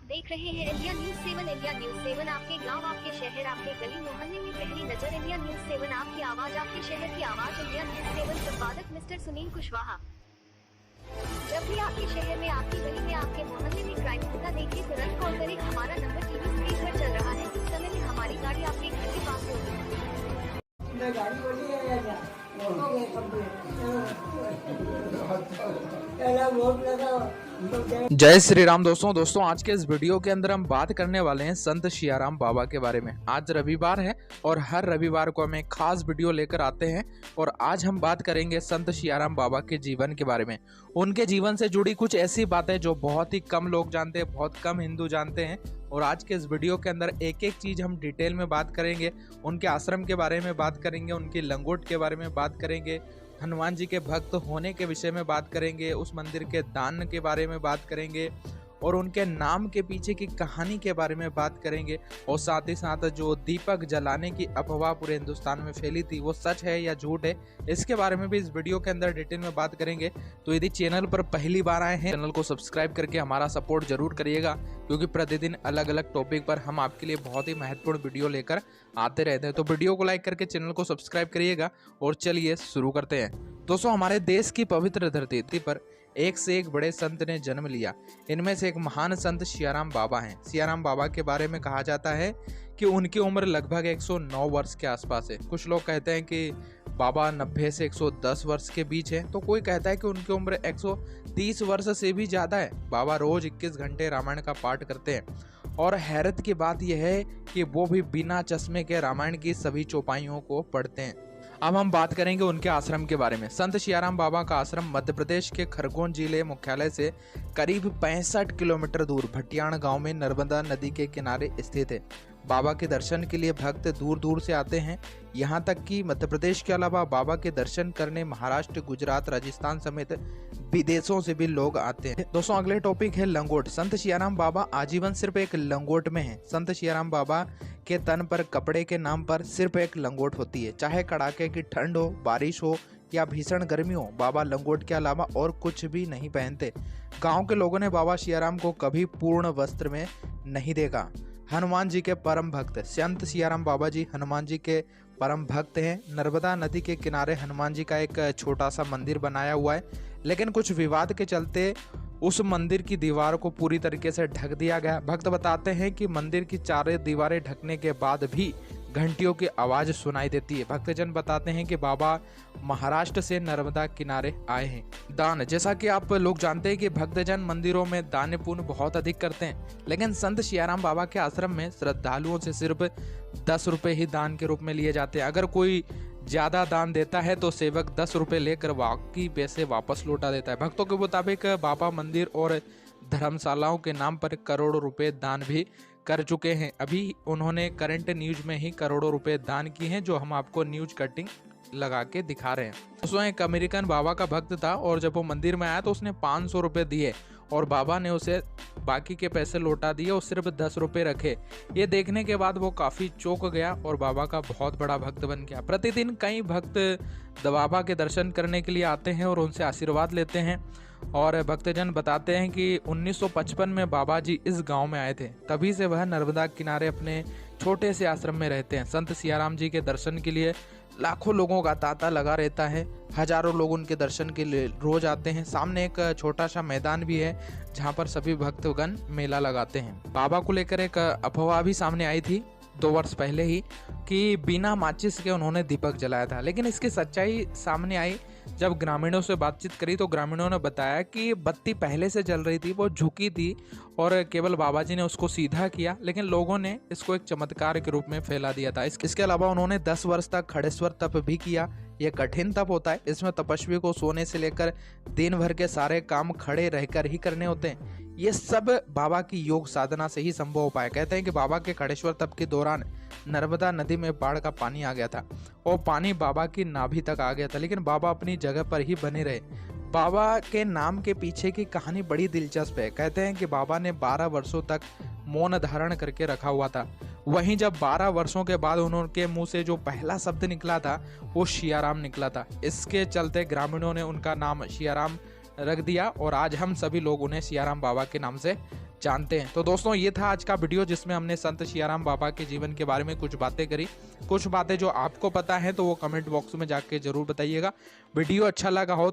देख रहे हैं इंडिया न्यूज 7। इंडिया न्यूज 7 आपके गांव, आपके शहर, आपके गली मोहल्ले में पहली नजर। इंडिया न्यूज 7 आपकी आवाज, आपके शहर की आवाज। इंडिया न्यूज 7 संपादक मिस्टर सुनील कुशवाहा। जब भी आपके शहर में, आपकी गली में, आपके मोहल्ले में क्राइम होता देखिए, तुरंत कॉल करें। हमारा नंबर टीवी स्क्रीन पर चल रहा है। कुछ समय में हमारी गाड़ी आपके घर के पास होगी। जय श्री राम। दोस्तों आज के इस वीडियो के अंदर हम बात करने वाले हैं संत सियाराम बाबा के बारे में। आज रविवार है और हर रविवार को हम एक खास वीडियो लेकर आते हैं और आज हम बात करेंगे संत सियाराम बाबा के जीवन के बारे में। उनके जीवन से जुड़ी कुछ ऐसी बातें जो बहुत ही कम लोग जानते हैं, बहुत कम हिंदू जानते हैं। और आज के इस वीडियो के अंदर एक एक चीज़ हम डिटेल में बात करेंगे। उनके आश्रम के बारे में बात करेंगे, उनकी लंगोट के बारे में बात करेंगे, हनुमान जी के भक्त होने के विषय में बात करेंगे, उस मंदिर के दान के बारे में बात करेंगे और उनके नाम के पीछे की कहानी के बारे में बात करेंगे। और साथ ही साथ जो दीपक जलाने की अफवाह पूरे हिंदुस्तान में फैली थी, वो सच है या झूठ है, इसके बारे में भी इस वीडियो के अंदर डिटेल में बात करेंगे। तो यदि चैनल पर पहली बार आए हैं, चैनल को सब्सक्राइब करके हमारा सपोर्ट जरूर करिएगा, क्योंकि प्रतिदिन अलग अलग टॉपिक पर हम आपके लिए बहुत ही महत्वपूर्ण वीडियो लेकर आते रहते हैं। तो वीडियो को लाइक करके चैनल को सब्सक्राइब करिएगा और चलिए शुरू करते हैं। दोस्तों, हमारे देश की पवित्र धरती पर एक से एक बड़े संत ने जन्म लिया। इनमें से एक महान संत सियाराम बाबा हैं। सियाराम बाबा के बारे में कहा जाता है कि उनकी उम्र लगभग 109 वर्ष के आसपास है। कुछ लोग कहते हैं कि बाबा 90 से 110 वर्ष के बीच है, तो कोई कहता है कि उनकी उम्र 130 वर्ष से भी ज़्यादा है। बाबा रोज 21 घंटे रामायण का पाठ करते हैं और हैरत की बात यह है कि वो भी बिना चश्मे के रामायण की सभी चौपाइयों को पढ़ते हैं। अब हम बात करेंगे उनके आश्रम के बारे में। संत सियाराम बाबा का आश्रम मध्य प्रदेश के खरगोन जिले मुख्यालय से करीब 65 किलोमीटर दूर भटियाण गांव में नर्मदा नदी के किनारे स्थित है। बाबा के दर्शन के लिए भक्त दूर दूर से आते हैं। यहाँ तक कि मध्य प्रदेश के अलावा बाबा के दर्शन करने महाराष्ट्र, गुजरात, राजस्थान समेत विदेशों से भी लोग आते हैं। दोस्तों, अगले टॉपिक है लंगोट। संत सियाराम बाबा आजीवन सिर्फ एक लंगोट में है। संत सियाराम बाबा के तन पर कपड़े के नाम पर सिर्फ एक लंगोट होती है। चाहे कड़ाके की ठंड हो, बारिश हो या भीषण गर्मी हो, बाबा लंगोट के अलावा और कुछ भी नहीं पहनते। गांव के लोगों ने बाबा सियाराम को कभी पूर्ण वस्त्र में नहीं देखा। हनुमान जी के परम भक्त संत सियाराम बाबा जी हनुमान जी के परम भक्त हैं। नर्मदा नदी के किनारे हनुमान जी का एक छोटा सा मंदिर बनाया हुआ है, लेकिन कुछ विवाद के चलते उस मंदिर की दीवार को पूरी तरीके से ढक दिया गया। भक्त बताते हैं कि मंदिर की चारों दीवारें ढकने के बाद भी घंटियों की आवाज सुनाई देती है। भक्तजन बताते हैं कि बाबा महाराष्ट्र से नर्मदा किनारे आए हैं। दान, जैसा कि आप लोग जानते हैं कि भक्तजन मंदिरों में दान पुण्य बहुत अधिक करते हैं, लेकिन संत सियाराम बाबा के आश्रम में श्रद्धालुओं से सिर्फ 10 रुपए ही दान के रूप में लिए जाते हैं। अगर कोई ज्यादा दान देता है तो सेवक 10 रुपए लेकर बाकी पैसे वापस लौटा देता है। भक्तों के मुताबिक बाबा मंदिर और धर्मशालाओं के नाम पर करोड़ों रुपए दान भी कर चुके हैं। अभी उन्होंने करंट न्यूज में ही करोड़ों रुपए दान किए हैं, जो हम आपको न्यूज कटिंग लगा के दिखा रहे हैं। दोस्तों, एक अमेरिकन बाबा का भक्त था और जब वो मंदिर में आया तो उसने 500 रुपए दिए और बाबा ने उसे बाकी के पैसे लौटा दिए और सिर्फ 10 रुपए रखे। ये देखने के बाद वो काफी चौंक गया और बाबा का बहुत बड़ा भक्त बन गया। प्रतिदिन कई भक्त बाबा के दर्शन करने के लिए आते हैं और उनसे आशीर्वाद लेते हैं। और भक्तजन बताते हैं कि 1955 में बाबा जी इस गांव में आए थे। तभी से वह नर्मदा किनारे अपने छोटे से आश्रम में रहते हैं। संत सियाराम जी के दर्शन के लिए लाखों लोगों का तांता लगा रहता है। हजारों लोग उनके दर्शन के लिए रोज आते हैं। सामने एक छोटा सा मैदान भी है जहां पर सभी भक्तगण मेला लगाते हैं। बाबा को लेकर एक अफवाह भी सामने आई थी 2 वर्ष पहले ही कि बिना माचिस के उन्होंने दीपक जलाया था, लेकिन इसकी सच्चाई सामने आई जब ग्रामीणों से बातचीत करी तो ग्रामीणों ने बताया कि बत्ती पहले से जल रही थी, वो झुकी थी और केवल बाबा जी ने उसको सीधा किया, लेकिन लोगों ने इसको एक चमत्कार के रूप में फैला दिया था। इसके अलावा उन्होंने 10 वर्ष तक खड़ेश्वर तप भी किया। यह कठिन तप होता है। इसमें तपस्वी को सोने से लेकर दिन भर के सारे काम खड़े रहकर ही करने होते हैं। ये सब बाबा की योग साधना से ही संभव हो पाया। कहते हैं कि बाबा के खड़ेश्वर तप के दौरान नर्मदा नदी में बाढ़ का पानी आ गया था और पानी बाबा की नाभि तक आ गया था, लेकिन बाबा अपनी जगह पर ही बने रहे। बाबा के नाम के पीछे की कहानी बड़ी दिलचस्प है। कहते हैं कि बाबा ने 12 वर्षों तक मौन धारण करके रखा हुआ था। वहीं जब 12 वर्षों के बाद उनके मुंह से जो पहला शब्द निकला था वो सियाराम निकला था। इसके चलते ग्रामीणों ने उनका नाम सियाराम रख दिया और आज हम सभी लोग उन्हें सियाराम बाबा के नाम से जानते हैं। तो दोस्तों ये था आज का वीडियो जिसमें हमने संत सियाराम बाबा के जीवन के बारे में कुछ बातें करी। कुछ बातें जो आपको पता है तो वो कमेंट बॉक्स में जाके जरूर बताइएगा। वीडियो अच्छा लगा हो